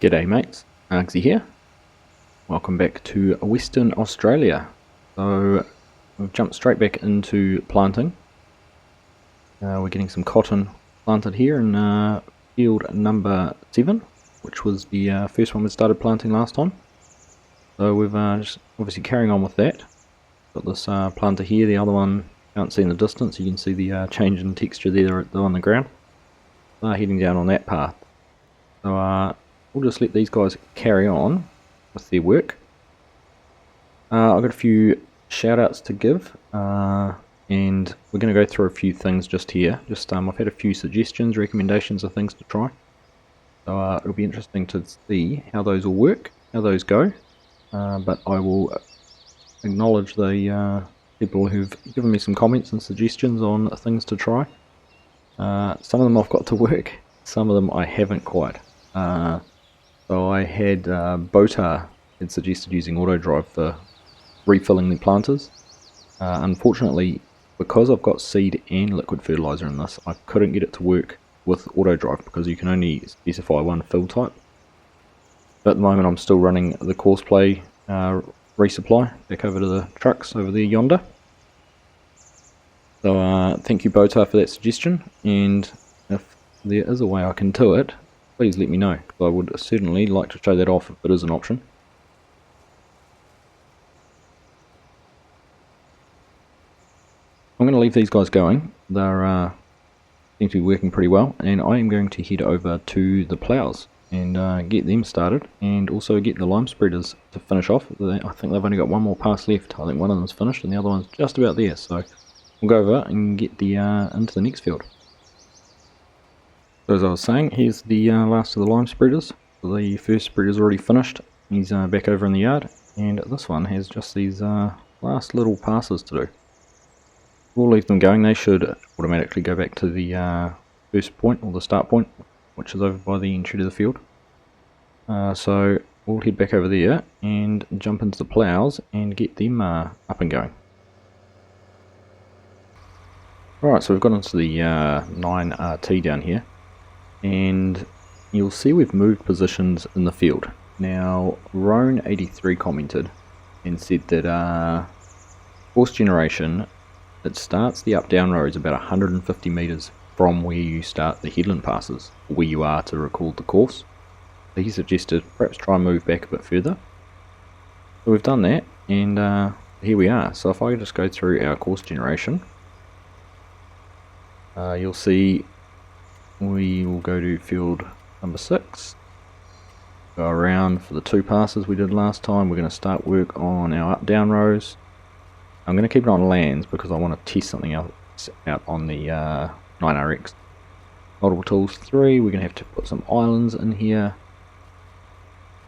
G'day mates, Argsy here. Welcome back to Western Australia. So we've jumped straight back into planting. We're getting some cotton planted here in field number 7, which was the first one we started planting last time. So we've just obviously carrying on with that. Got this planter here, the other one can't see in the distance. You can see the change in texture there on the ground. Heading down on that path. So we'll just let these guys carry on with their work. I've got a few shout outs to give, and we're going to go through a few things just here. I've had a few suggestions, recommendations of things to try. So it'll be interesting to see how those all work, how those go. But I will acknowledge the people who've given me some comments and suggestions on things to try. Some of them I've got to work, some of them I haven't quite. So I had Botar had suggested using autodrive for refilling the planters. Unfortunately, because I've got seed and liquid fertilizer in this, I couldn't get it to work with autodrive because you can only specify one fill type. But at the moment I'm still running the courseplay resupply back over to the trucks over there yonder. So thank you Botar for that suggestion, and if there is a way I can do it, please let me know, because I would certainly like to show that off if it is an option. I'm going to leave these guys going. They're seem to be working pretty well, and I am going to head over to the plows and get them started, and also get the lime spreaders to finish off. I think they've only got one more pass left. I think one of them's finished and the other one's just about there, so we'll go over and get the into the next field. So as I was saying, here's the last of the lime spreaders. The first spreader's already finished. He's back over in the yard, and this one has just these last little passes to do. We'll leave them going. They should automatically go back to the first point, or the start point, which is over by the entry to the field. So we'll head back over there and jump into the plows and get them up and going. Alright, so we've got into the 9RT down here, and you'll see we've moved positions in the field. Now, Roan83 commented and said that course generation, it starts the up-down rows about 150 metres from where you start the headland passes, where you are to record the course. So he suggested perhaps try and move back a bit further. So we've done that, and here we are. So if I just go through our course generation, you'll see we will go to field number 6, go around for the 2 passes we did last time. We're going to start work on our up down rows. I'm going to keep it on lands because I want to test something else out on the 9RX. Multiple tools 3, we're going to have to put some islands in here.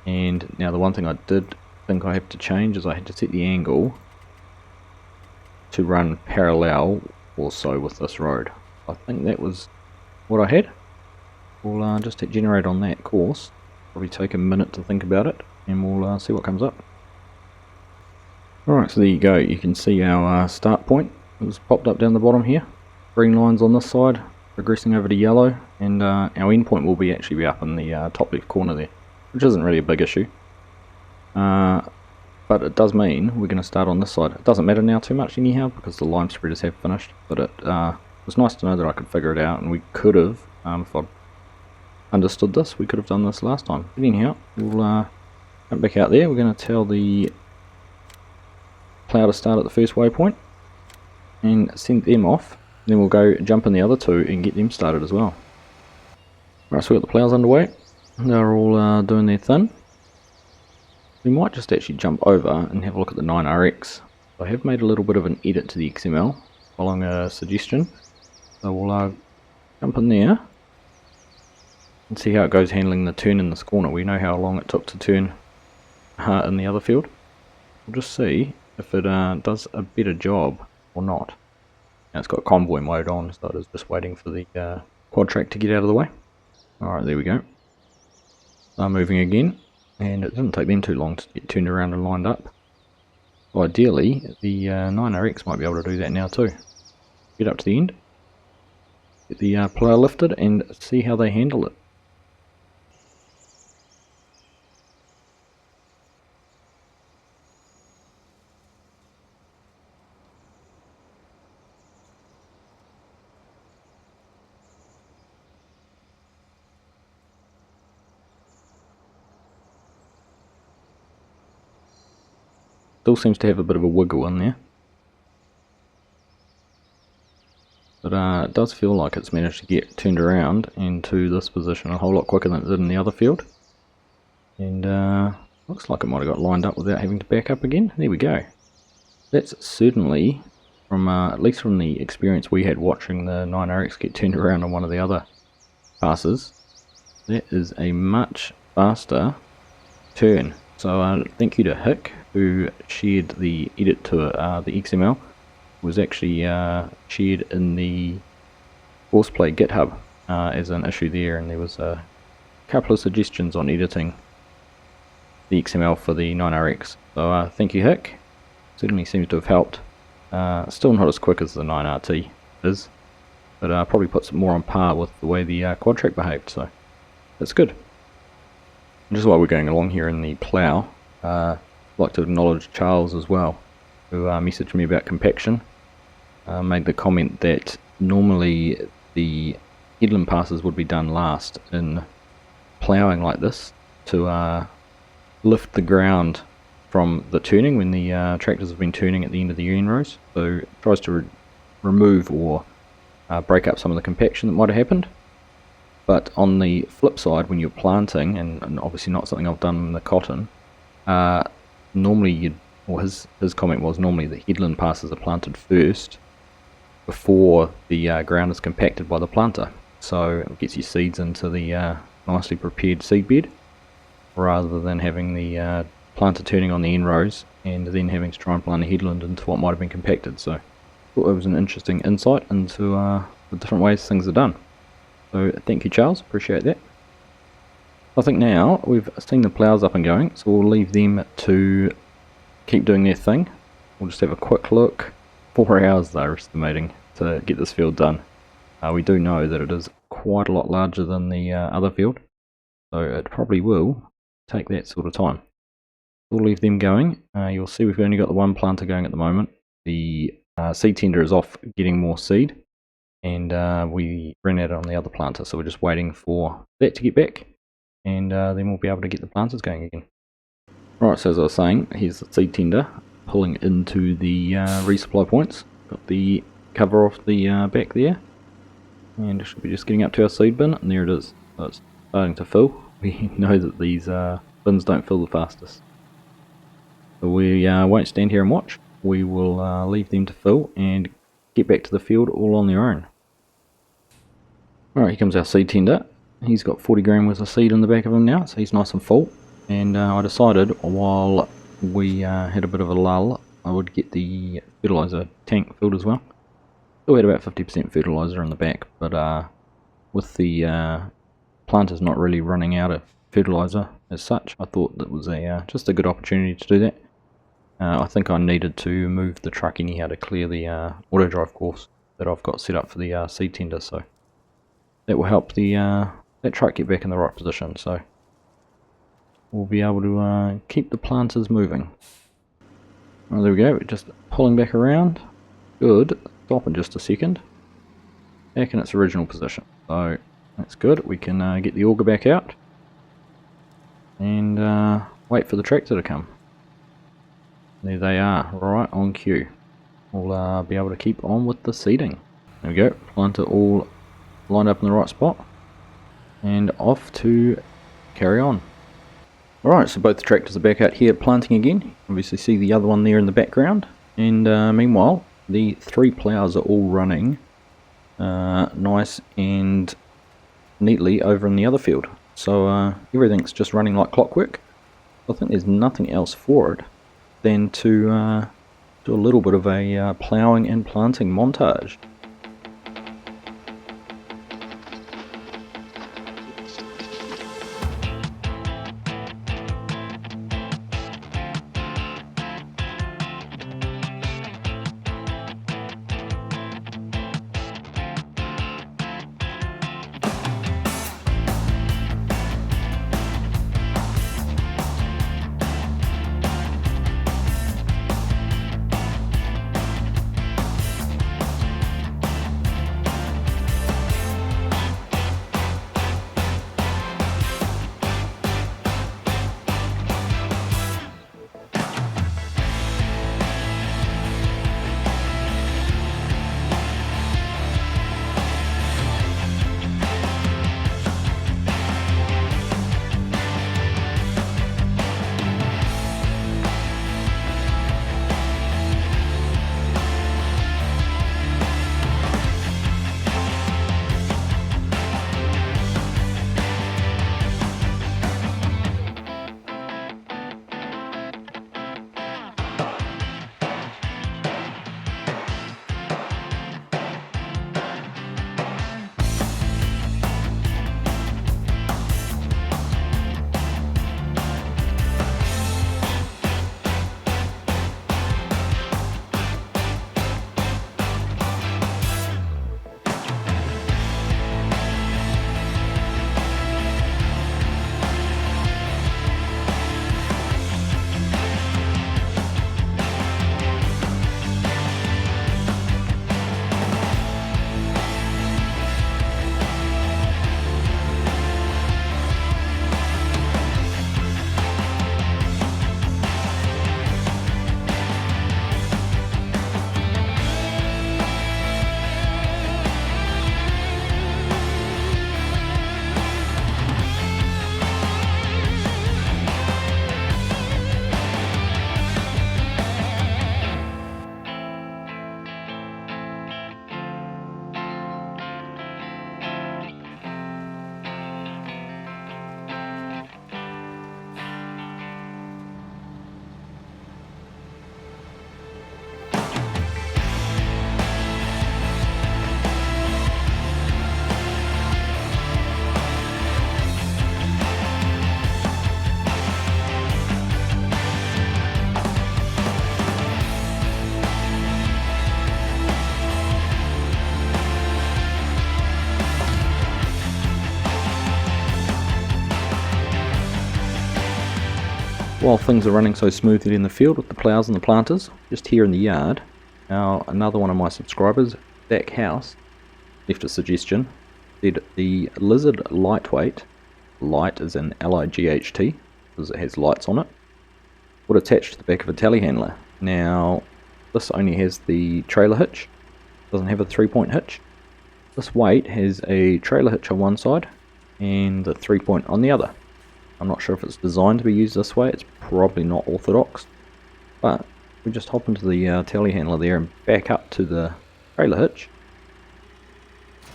And now the one thing I did think I have to change is I had to set the angle to run parallel also with this road. I think that was what I had. We'll just hit generate on that course. Probably take a minute to think about it, and we'll see what comes up. Alright, so there you go. You can see our start point. It was popped up down the bottom here. Green lines on this side, progressing over to yellow, and our end point will actually be up in the top left corner there, which isn't really a big issue. But it does mean we're going to start on this side. It doesn't matter now too much anyhow, because the lime spreaders have finished, but it was nice to know that I could figure it out, and we could have, if I'd understood this, we could have done this last time. But anyhow, we'll come back out there. We're going to tell the plow to start at the first waypoint and send them off. Then we'll go jump in the other 2 and get them started as well. Alright, so we've got the plows underway. They're all doing their thing. We might just actually jump over and have a look at the 9RX. I have made a little bit of an edit to the XML following a suggestion. So we'll jump in there and see how it goes handling the turn in this corner. We know how long it took to turn in the other field. We'll just see if it does a better job or not. Now it's got convoy mode on, so it is just waiting for the quad track to get out of the way. Alright, there we go. They're moving again, and it didn't take them too long to get turned around and lined up. Ideally, the 9RX might be able to do that now too. Get up to the end, get the plow lifted, and see how they handle it. Still seems to have a bit of a wiggle in there. But it does feel like it's managed to get turned around into this position a whole lot quicker than it did in the other field. And looks like it might have got lined up without having to back up again. There we go. That's certainly, from at least from the experience we had watching the 9RX get turned around on one of the other passes, that is a much faster turn. So thank you to Hick, who shared the edit to the XML. Was actually shared in the courseplay GitHub as an issue there, and there was a couple of suggestions on editing the XML for the 9RX. So thank you, Hick. Certainly seems to have helped. Still not as quick as the 9RT is, but probably puts it more on par with the way the quad track behaved, so that's good. And just while we're going along here in the plough, I'd like to acknowledge Charles as well, who messaged me about compaction. Made the comment that normally the headland passes would be done last in ploughing like this to lift the ground from the turning when the tractors have been turning at the end of the Anhydrous. So it tries to remove or break up some of the compaction that might have happened. But on the flip side, when you're planting, and obviously not something I've done in the cotton, normally you'd, or his comment was, normally the headland passes are planted first before the ground is compacted by the planter, so it gets your seeds into the nicely prepared seed bed, rather than having the planter turning on the end rows and then having to try and plant a headland into what might have been compacted. So I thought it was an interesting insight into the different ways things are done. So thank you, Charles, appreciate that. I think now we've seen the ploughs up and going, so we'll leave them to keep doing their thing. We'll just have a quick look. 4 hours they're estimating to get this field done. We do know that it is quite a lot larger than the other field, so it probably will take that sort of time. We'll leave them going. You'll see we've only got the one planter going at the moment. The seed tender is off getting more seed, and we ran out on the other planter, so we're just waiting for that to get back, and then we'll be able to get the planters going again. Right, so as I was saying, here's the seed tender pulling into the resupply points. Got the cover off the back there, and it should be just getting up to our seed bin, and there it is. So it's starting to fill. We know that these bins don't fill the fastest, so we won't stand here and watch. We will leave them to fill and get back to the field all on their own. Alright, here comes our seed tender. He's got 40 gram worth of seed in the back of him now, so he's nice and full. And I decided while we had a bit of a lull, I would get the fertilizer tank filled as well. Still had about 50% fertilizer in the back, but with the planters not really running out of fertilizer as such, I thought that was just a good opportunity to do that. I think I needed to move the truck anyhow to clear the autodrive course that I've got set up for the seed tender, so that will help that truck get back in the right position. So we'll be able to keep the planters moving. Oh, there we go, just pulling back around. Good. Stop in just a second. Back in its original position. So that's good. We can get the auger back out and wait for the tractor to come. There they are, right on cue. We'll be able to keep on with the seeding. There we go, planter all lined up in the right spot, and off to carry on. Alright, so both the tractors are back out here planting again. Obviously see the other one there in the background, and meanwhile the 3 ploughs are all running nice and neatly over in the other field. So everything's just running like clockwork. I think there's nothing else for it than to do a little bit of a ploughing and planting montage. while things are running so smoothly in the field with the plows and the planters, just here in the yard, now another one of my subscribers, Zach House, left a suggestion. Said the Lizard Lightweight, light is in L-I-G-H-T, because it has lights on it, would attach to the back of a telehandler. Now, this only has the trailer hitch, doesn't have a 3-point hitch. This weight has a trailer hitch on one side and the 3-point on the other. I'm not sure if it's designed to be used this way, it's probably not orthodox, but we just hop into the telehandler there and back up to the trailer hitch.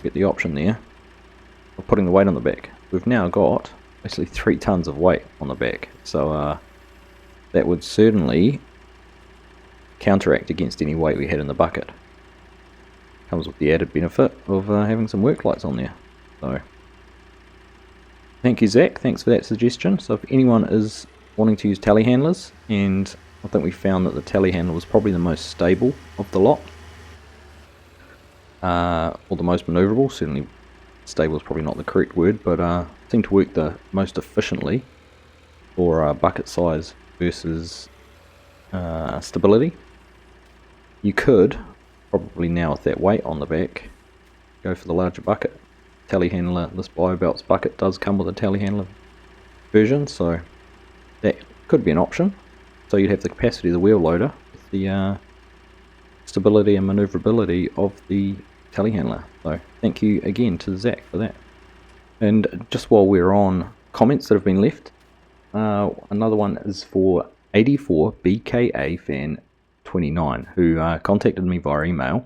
Get the option there of putting the weight on the back. We've now got basically 3 tons of weight on the back, so that would certainly counteract against any weight we had in the bucket. Comes with the added benefit of having some work lights on there. So thank you, Zach, thanks for that suggestion. So if anyone is wanting to use telehandlers, and I think we found that the telehandler was probably the most stable of the lot, or the most manoeuvrable. Certainly stable is probably not the correct word, but seemed to work the most efficiently for bucket size versus stability. You could probably, now with that weight on the back, go for the larger bucket. Telehandler, this BioBelts bucket does come with a telehandler version, so that could be an option. So you'd have the capacity of the wheel loader with the stability and manoeuvrability of the telehandler. So thank you again to Zach for that. And just while we're on comments that have been left, another one is for 84BKA fan 29, who contacted me via email,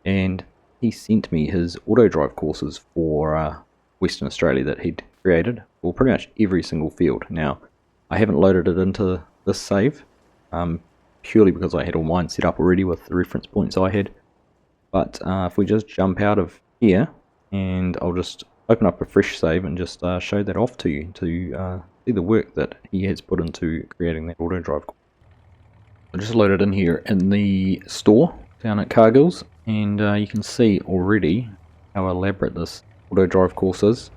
and he sent me his autodrive courses for Western Australia that he'd created for pretty much every single field. Now, I haven't loaded it into this save, purely because I had all mine set up already with the reference points I had. But if we just jump out of here, and I'll just open up a fresh save and just show that off to you to see the work that he has put into creating that autodrive course. I just loaded in here in the store down at Cargill's, and you can see already how elaborate this autodrive course is.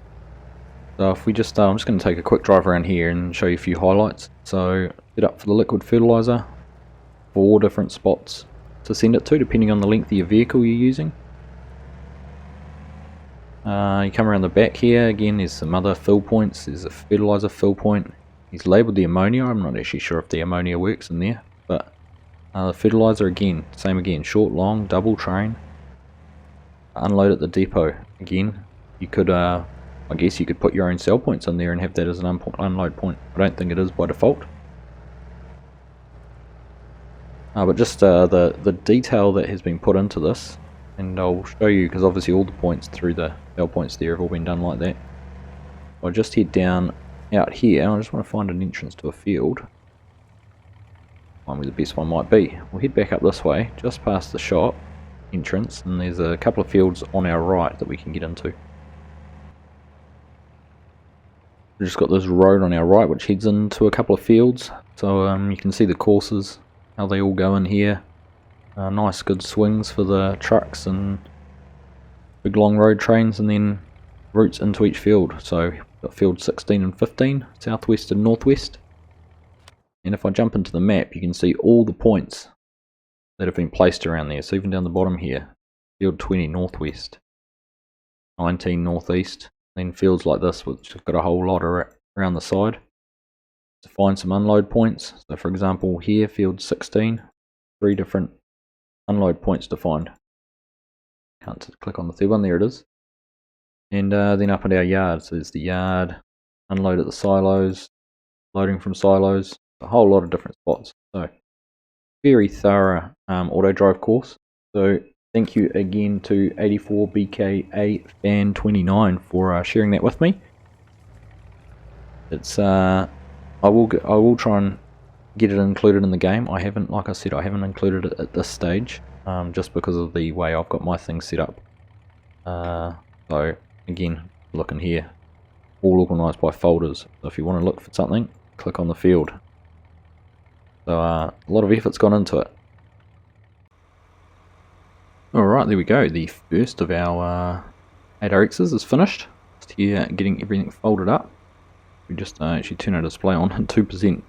So if we just, I'm just going to take a quick drive around here and show you a few highlights. So set up for the liquid fertilizer, 4 different spots to send it to depending on the length of your vehicle you're using. You come around the back here, again there's some other fill points. There's a fertilizer fill point. He's labelled the ammonia. I'm not actually sure if the ammonia works in there, but the fertilizer again, same again, short, long, double train. Unload at the depot. Again, you could, I guess you could put your own sell points in there and have that as an unload point. I don't think it is by default. But just the detail that has been put into this, and I'll show you, because obviously all the points through the sell points there have all been done like that. I'll just head down out here. I just want to find an entrance to a field. Find where the best one might be. We'll head back up this way, just past the shop entrance, and there's a couple of fields on our right that we can get into. We've just got this road on our right which heads into a couple of fields, so you can see the courses, how they all go in here. Nice good swings for the trucks and big long road trains, and then routes into each field. So we've got field 16 and 15, southwest and northwest. And if I jump into the map, you can see all the points that have been placed around there. So even down the bottom here, field 20 northwest, 19 northeast, then fields like this which have got a whole lot around the side to find some unload points. So for example here, field 16, 3 different unload points to find. Can't click on the third one, there it is. And then up at our yard, so there's the yard, unload at the silos, loading from silos, a whole lot of different spots. So very thorough auto-drive course. So thank you again to 84BKA fan 29 for sharing that with me. It's I will try and get it included in the game. I haven't, like I said, I haven't included it at this stage, just because of the way I've got my things set up. So again, looking here, all organised by folders. So if you want to look for something, click on the field. So a lot of effort's gone into it. Alright, there we go. The first of our 8RXs is finished. Just here getting everything folded up. We just actually turn our display on at 2%.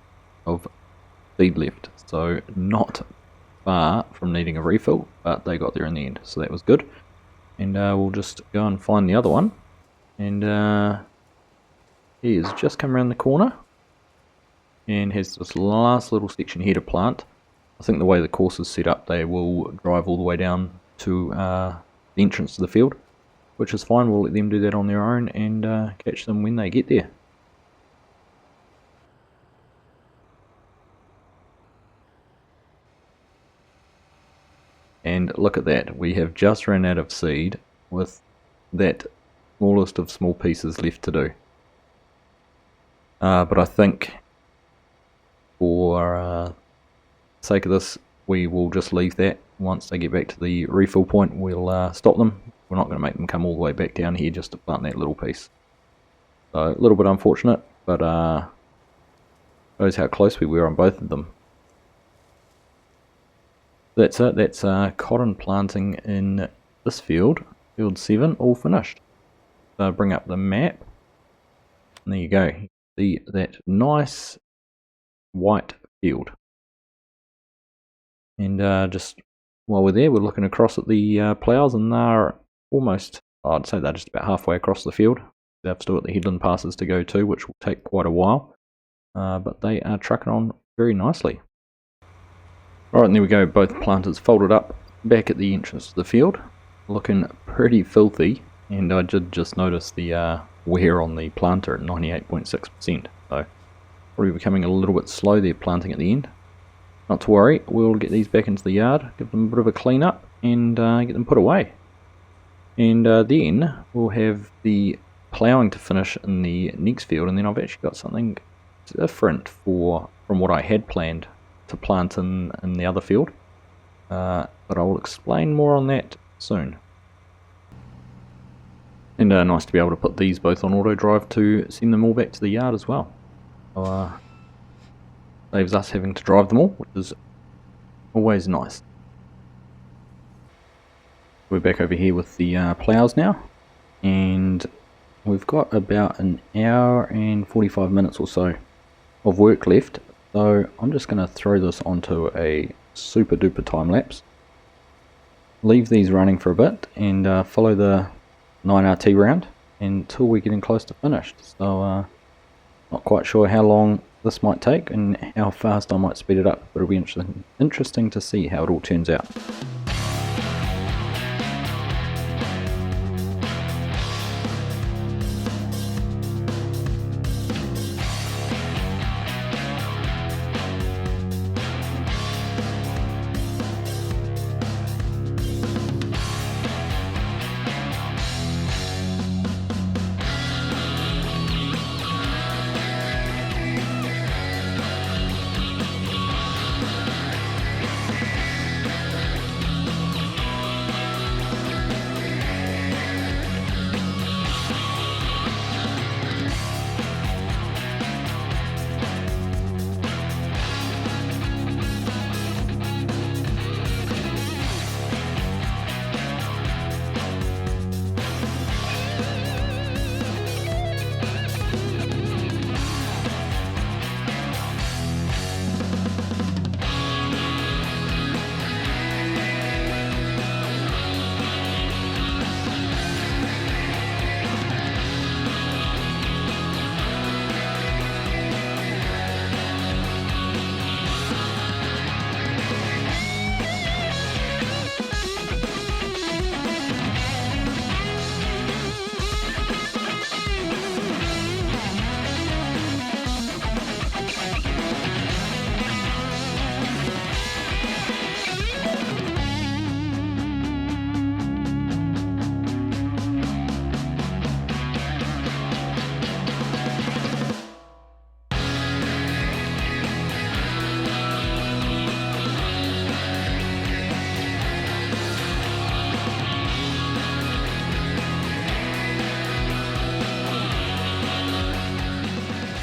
of seed left, so not far from needing a refill, but they got there in the end, so that was good. And we'll just go and find the other one, and he has just come around the corner and has this last little section here to plant. I think the way the course is set up, they will drive all the way down to the entrance to the field, which is fine. We'll let them do that on their own and catch them when they get there. And look at that, we have just run out of seed with that smallest of small pieces left to do. But I think for sake of this, we will just leave that. Once they get back to the refill point, we'll stop them. We're not going to make them come all the way back down here just to plant that little piece. So a little bit unfortunate, but shows how close we were on both of them. That's it, that's cotton planting in this field, field 7, all finished. So bring up the map, and there you go, you see that nice white field. And just while we're there, we're looking across at the ploughs, and they're almost, I'd say they're just about halfway across the field. They've still got the headland passes to go to, which will take quite a while, but they are trucking on very nicely. Alright, and there we go, both planters folded up back at the entrance to the field, looking pretty filthy, and I did just notice the wear on the planter at 98.6%, so probably becoming a little bit slow there planting at the end. Not to worry, we'll get these back into the yard, give them a bit of a clean up, and get them put away. And then we'll have the ploughing to finish in the next field, and then I've actually got something different from what I had planned to plant in the other field, but I will explain more on that soon. And nice to be able to put these both on auto drive to send them all back to the yard as well. So saves us having to drive them all, which is always nice. We're back over here with the ploughs now, and we've got about an hour and 45 minutes or so of work left. So I'm just going to throw this onto a super duper time lapse, leave these running for a bit, and follow the 9RT round until we're getting close to finished. So not quite sure how long this might take and how fast I might speed it up, but it'll be interesting to see how it all turns out.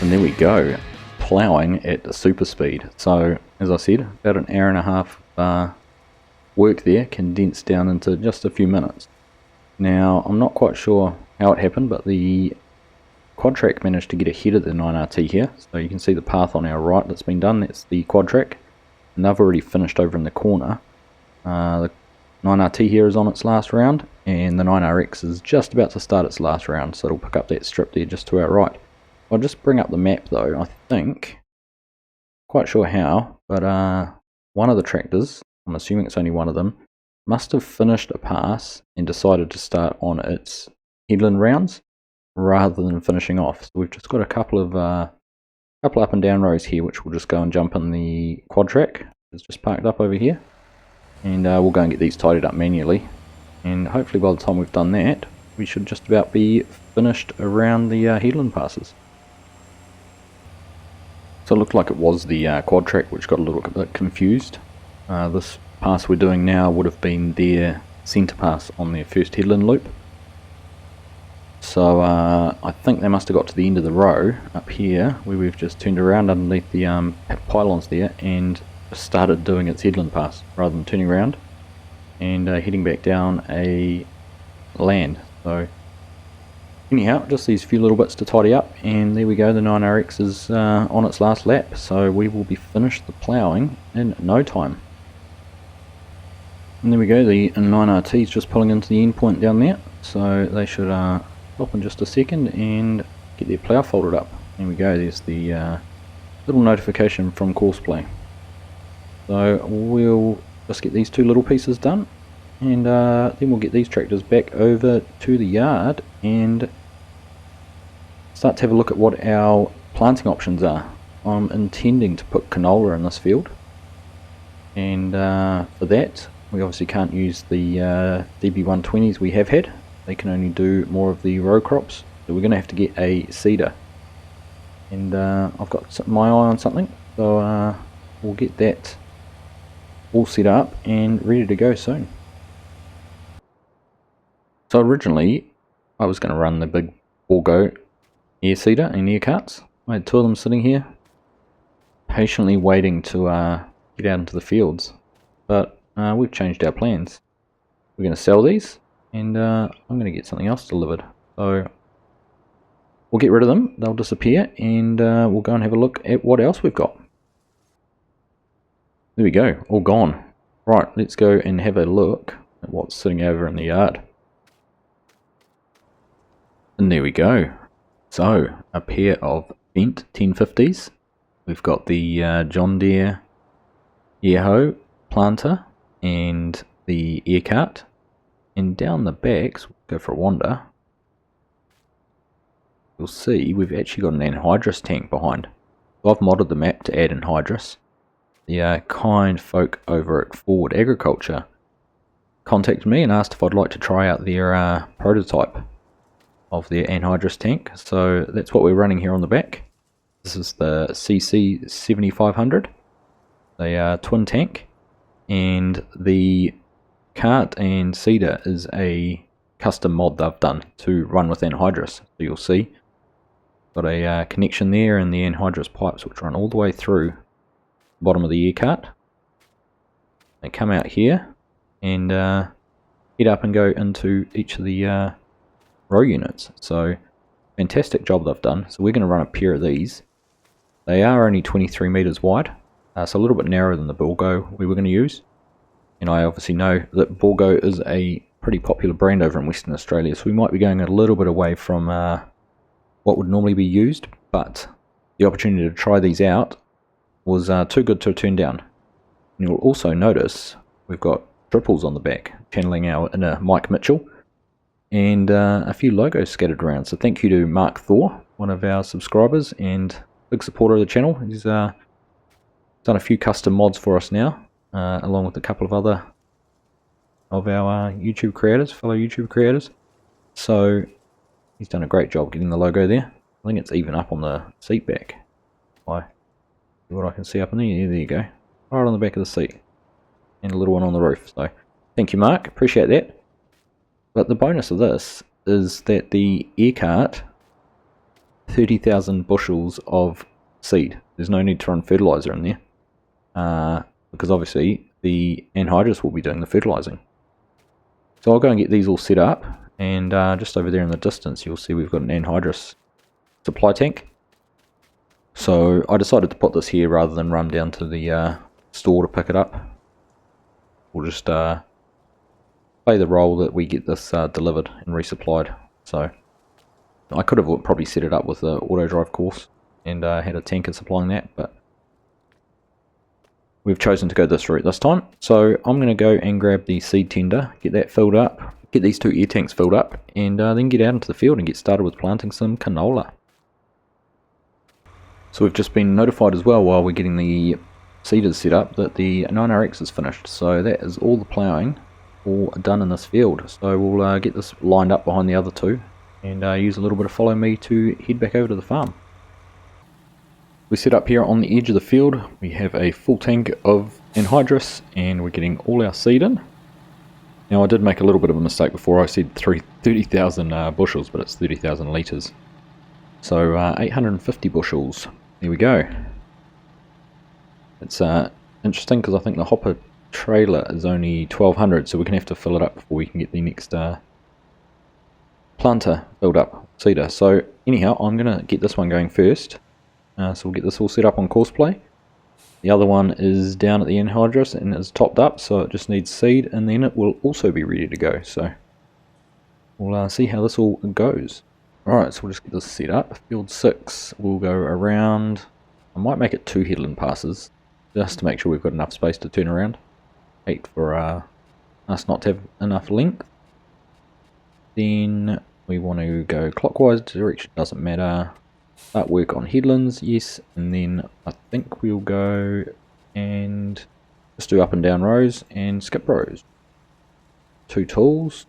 And there we go, ploughing at super speed. So as I said, about an hour and a half work there, condensed down into just a few minutes. Now I'm not quite sure how it happened, but the quad track managed to get ahead of the 9RT here, so you can see the path on our right that's been done. That's the quad track, and they've already finished over in the corner. The 9RT here is on its last round, and the 9RX is just about to start its last round, so it'll pick up that strip there just to our right. I'll just bring up the map though. I think, quite sure how, but one of the tractors, I'm assuming it's only one of them, must have finished a pass and decided to start on its headland rounds rather than finishing off. So we've just got a couple of up and down rows here, which we'll just go and jump in the quad track. It's just parked up over here, and we'll go and get these tidied up manually, and hopefully by the time we've done that we should just about be finished around the headland passes. So it looked like it was the quad track which got a little bit confused. This pass we're doing now would have been their centre pass on their first headland loop. So I think they must have got to the end of the row up here where we've just turned around underneath the pylons there and started doing its headland pass rather than turning around and heading back down a land. So anyhow, just these few little bits to tidy up, and there we go, the 9RX is on its last lap, so we will be finished the ploughing in no time. And there we go, the 9RT is just pulling into the end point down there, so they should stop in just a second and get their plough folded up. There we go, there's the little notification from courseplay. So we'll just get these two little pieces done, and then we'll get these tractors back over to the yard and start to have a look at what our planting options are. I'm intending to put canola in this field, and for that we obviously can't use the DB120s we have had. They can only do more of the row crops, so we're going to have to get a seeder, and I've got my eye on something, so we'll get that all set up and ready to go soon. So originally I was going to run the big Borgo air seeder and air carts. I had two of them sitting here patiently waiting to get out into the fields, but we've changed our plans. We're going to sell these, and I'm going to get something else delivered. So we'll get rid of them, they'll disappear, and we'll go and have a look at what else we've got. There we go, all gone. Right, let's go and have a look at what's sitting over in the yard. And there we go. So, a pair of bent 1050s. We've got the John Deere air planter and the air cart. And down the backs, we'll go for a wander. You'll see we've actually got an anhydrous tank behind. So I've modded the map to add anhydrous. The kind folk over at Forward Agriculture contacted me and asked if I'd like to try out their prototype of their anhydrous tank. So that's what we're running here on the back. This is the CC7500, a twin tank, and the cart and seeder is a custom mod they've done to run with anhydrous. So you'll see got a connection there and the anhydrous pipes which run all the way through bottom of the air cart. They come out here and head up and go into each of the row units. So fantastic job they've done. So we're going to run a pair of these. They are only 23 meters wide, so a little bit narrower than the Borgo we were going to use. And I obviously know that Borgo is a pretty popular brand over in Western Australia, so we might be going a little bit away from what would normally be used, but the opportunity to try these out was too good to turn down. And you'll also notice we've got triples on the back, channeling our inner Mike Mitchell, and a few logos scattered around. So thank you to Mark Thor, one of our subscribers and big supporter of the channel. He's done a few custom mods for us now, along with a couple of other of our YouTube creators, fellow YouTube creators. So he's done a great job getting the logo there. I think it's even up on the seat back. What I can see up in there. Yeah, there you go, right on the back of the seat, and a little one on the roof. So thank you, Mark, appreciate that. But the bonus of this is that the air cart, 30,000 bushels of seed. There's no need to run fertilizer in there, because obviously the anhydrous will be doing the fertilizing. So I'll go and get these all set up, and just over there in the distance you'll see we've got an anhydrous supply tank. So I decided to put this here rather than run down to the store to pick it up. We'll just play the role that we get this delivered and resupplied. So I could have probably set it up with the autodrive course and had a tanker supplying that, but we've chosen to go this route this time. So I'm going to go and grab the seed tender, get that filled up, get these 2 air tanks filled up, and then get out into the field and get started with planting some canola. So we've just been notified as well while we're getting the seeders set up that the 9RX is finished. So that is all the ploughing all done in this field. So we'll get this lined up behind the other 2 and use a little bit of follow me to head back over to the farm. We set up here on the edge of the field. We have a full tank of Anhydrous and we're getting all our seed in. Now I did make a little bit of a mistake before. I said 30,000 bushels, but it's 30,000 litres. So 850 bushels. There we go. It's interesting because I think the hopper trailer is only 1200, so we're going to have to fill it up before we can get the next planter filled up, seeder. So anyhow, I'm going to get this one going first. So we'll get this all set up on courseplay. The other one is down at the Anhydrous and is topped up, so it just needs seed, and then it will also be ready to go. So we'll see how this all goes. Alright, so we'll just get this set up. Field 6 will go around. I might make it 2 headland passes, just to make sure we've got enough space to turn around. 8 for us not to have enough length. Then we want to go clockwise direction, doesn't matter. Start work on headlands, yes, and then I think we'll go and just do up and down rows and skip rows. 2 tools,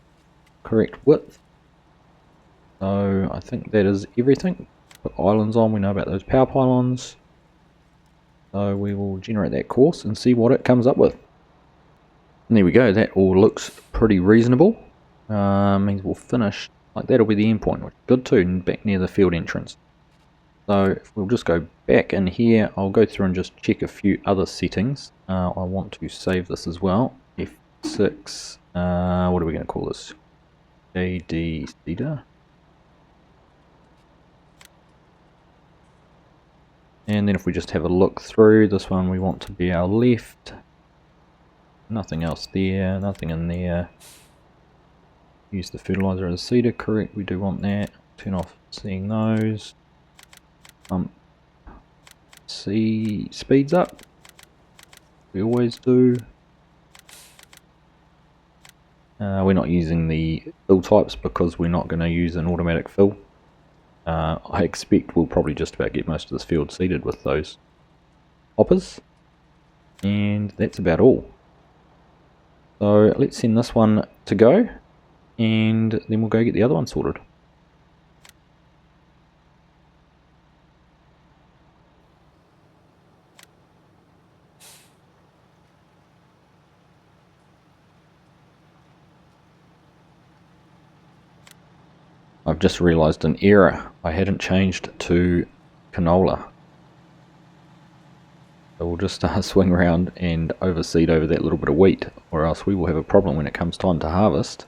correct width. So I think that is everything. Put islands on, we know about those power pylons. So we will generate that course and see what it comes up with. And there we go, that all looks pretty reasonable. Means we'll finish, like that'll be the end point, which is good too, and back near the field entrance. So if we'll just go back in here, I'll go through and just check a few other settings. I want to save this as well. F6, what are we going to call this? AD seeder. And then if we just have a look through, this one we want to be our left. Nothing else there, nothing in there. Use the fertilizer as a seeder, correct, we do want that. Turn off seeing those. See, speeds up. We always do. We're not using the fill types because we're not going to use an automatic fill. I expect we'll probably just about get most of this field seeded with those hoppers. And that's about all. So let's send this one to go, and then we'll go get the other one sorted. I've just realised an error. I hadn't changed to canola. So we'll just swing around and overseed over that little bit of wheat, or else we will have a problem when it comes time to harvest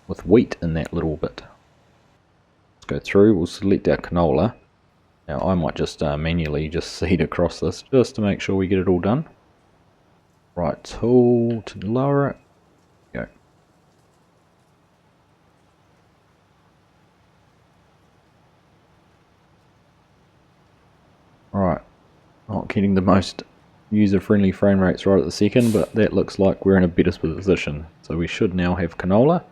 with wheat in that little bit. Let's go through, we'll select our canola. Now I might just manually just seed across this just to make sure we get it all done. Right tool to lower it. Go. Alright, not getting the most user-friendly frame rates right at the second, but that looks like we're in a better position. So we should now have canola.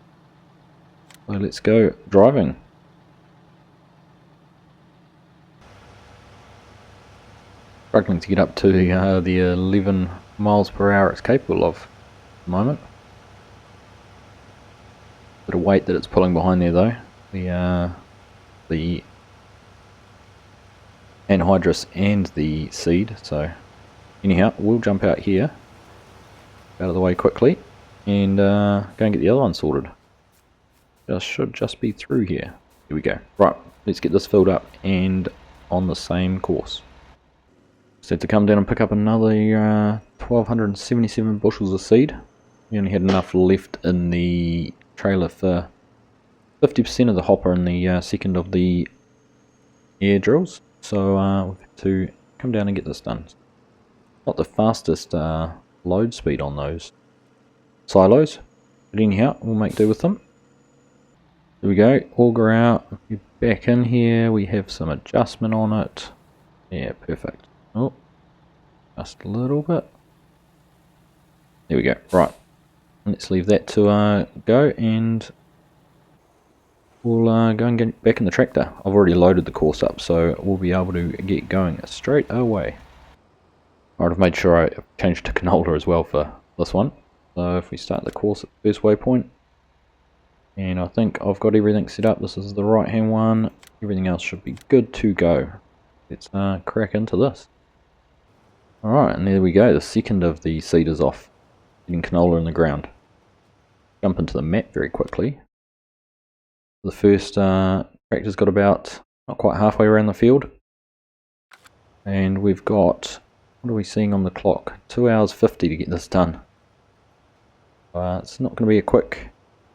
So let's go driving. Struggling to get up to the 11 miles per hour it's capable of at the moment. Bit of weight that it's pulling behind there though. The Anhydrous and the seed. So anyhow, we'll jump out here, out of the way quickly, and go and get the other one sorted. Just should just be through here. Here we go. Right, let's get this filled up and on the same course. Just had to come down and pick up another 1277 bushels of seed. We only had enough left in the trailer for 50% of the hopper and the second of the air drills, so we've had to come down and get this done. Not the fastest load speed on those silos, but anyhow, we'll make do with them. There we go, auger out, back in here, we have some adjustment on it. Yeah, perfect. Oh, just a little bit. There we go, right. Let's leave that to go, and we'll go and get back in the tractor. I've already loaded the course up, so we'll be able to get going straight away. Alright, I've made sure I changed to canola as well for this one. So if we start the course at the first waypoint, and I think I've got everything set up. This is the right hand one. Everything else should be good to go. Let's crack into this. Alright, and there we go. The second of the seeders off. Getting canola in the ground. Jump into the map very quickly. The first tractor's got about not quite halfway around the field. And we've got, what are we seeing on the clock? 2 hours 50 to get this done. It's not going to be a quick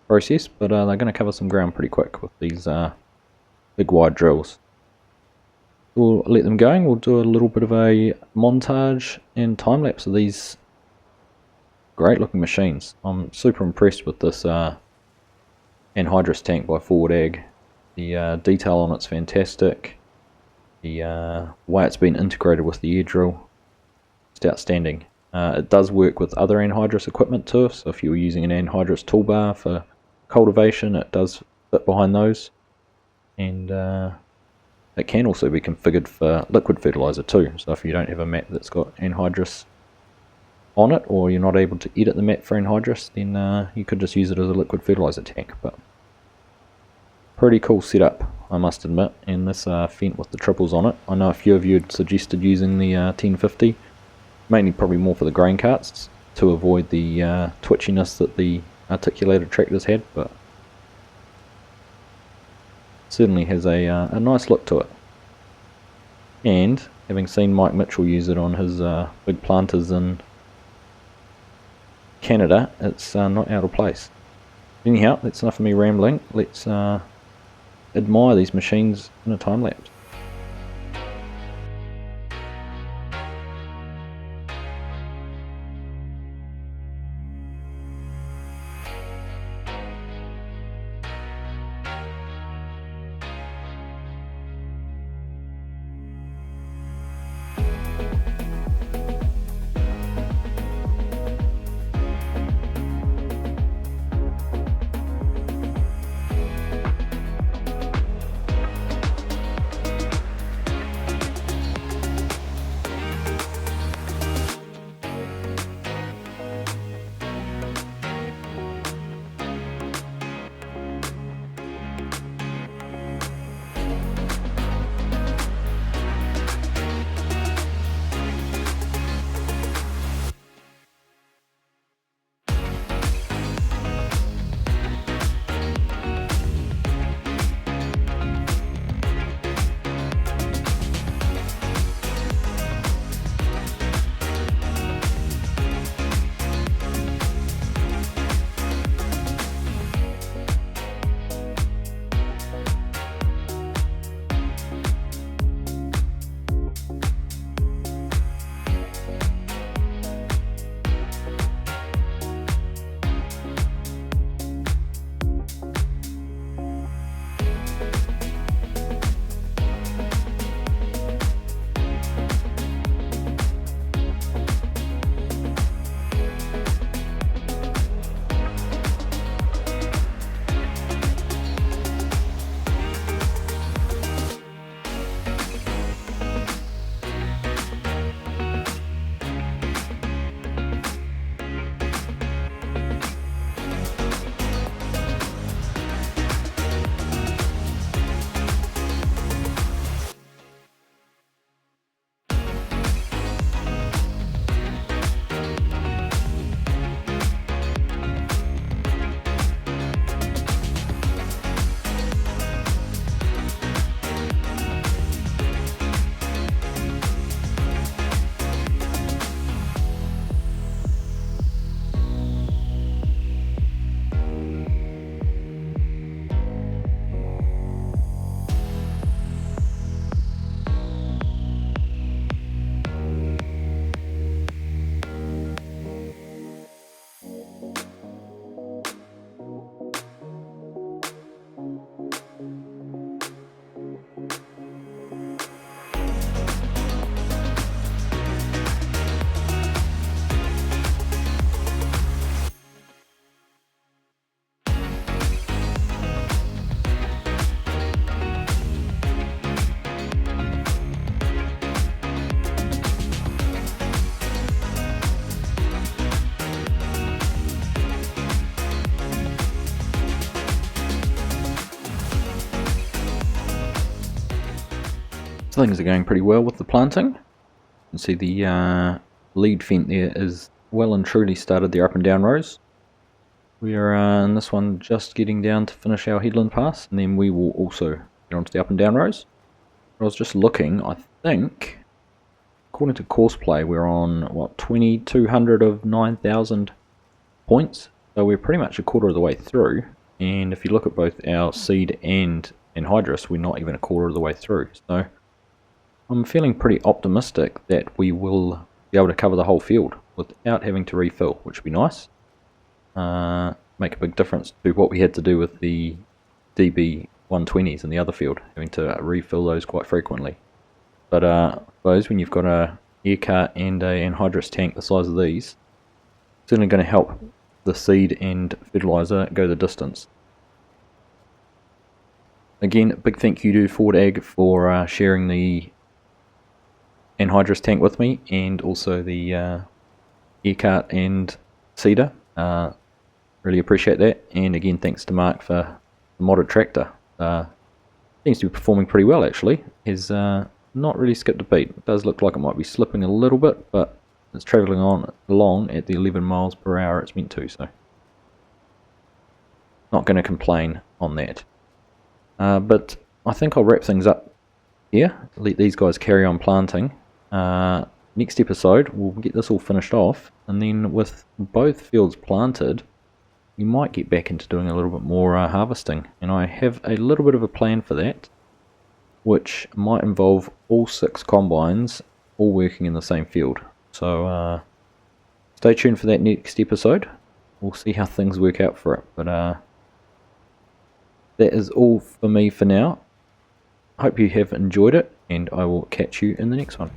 process, but they're going to cover some ground pretty quick with these big wide drills. We'll let them going. We'll do a little bit of a montage and time lapse of these great looking machines. I'm super impressed with this Anhydrous tank by Forward Ag. The detail on it's fantastic. The way it's been integrated with the air drill, it's outstanding. It does work with other Anhydrous equipment too, so if you were using an Anhydrous toolbar for cultivation, it does fit behind those. And it can also be configured for liquid fertilizer too, so if you don't have a map that's got Anhydrous on it, or you're not able to edit the map for Anhydrous, then you could just use it as a liquid fertilizer tank. But pretty cool setup, I must admit, and this Fendt with the triples on it. I know a few of you had suggested using the 1050, mainly probably more for the grain carts, to avoid the twitchiness that the articulated tractors had, but certainly has a nice look to it. And having seen Mike Mitchell use it on his big planters in Canada, it's not out of place. Anyhow, that's enough of me rambling. Let's admire these machines in a time lapse. things are going pretty well with the planting. You can see the lead fent there is well and truly started their up and down rows. We are in this one just getting down to finish our headland pass, and then we will also get onto the up and down rows. I was just looking, I think, according to courseplay, we're on, what, 2200 of 9000 points, so we're pretty much a quarter of the way through. And if you look at both our seed and Anhydrous, we're not even a quarter of the way through. So I'm feeling pretty optimistic that we will be able to cover the whole field without having to refill, which would be nice. Make a big difference to what we had to do with the DB120s in the other field, having to refill those quite frequently. But I suppose when you've got a air cart and an Anhydrous tank the size of these, it's certainly going to help the seed and fertilizer go the distance. Again, big thank you to Ford Ag for sharing the Anhydrous tank with me, and also the air cart and seeder. Really appreciate that. And again, thanks to Mark for the modded tractor. Seems to be performing pretty well actually. Has not really skipped a beat. It does look like it might be slipping a little bit, but it's travelling along at the 11 miles per hour it's meant to, so not going to complain on that. But I think I'll wrap things up here, let these guys carry on planting. Next episode we'll get this all finished off, and then with both fields planted we might get back into doing a little bit more harvesting, and I have a little bit of a plan for that, which might involve all 6 combines all working in the same field. So stay tuned for that next episode. We'll see how things work out for it. But that is all for me for now. Hope you have enjoyed it, and I will catch you in the next one.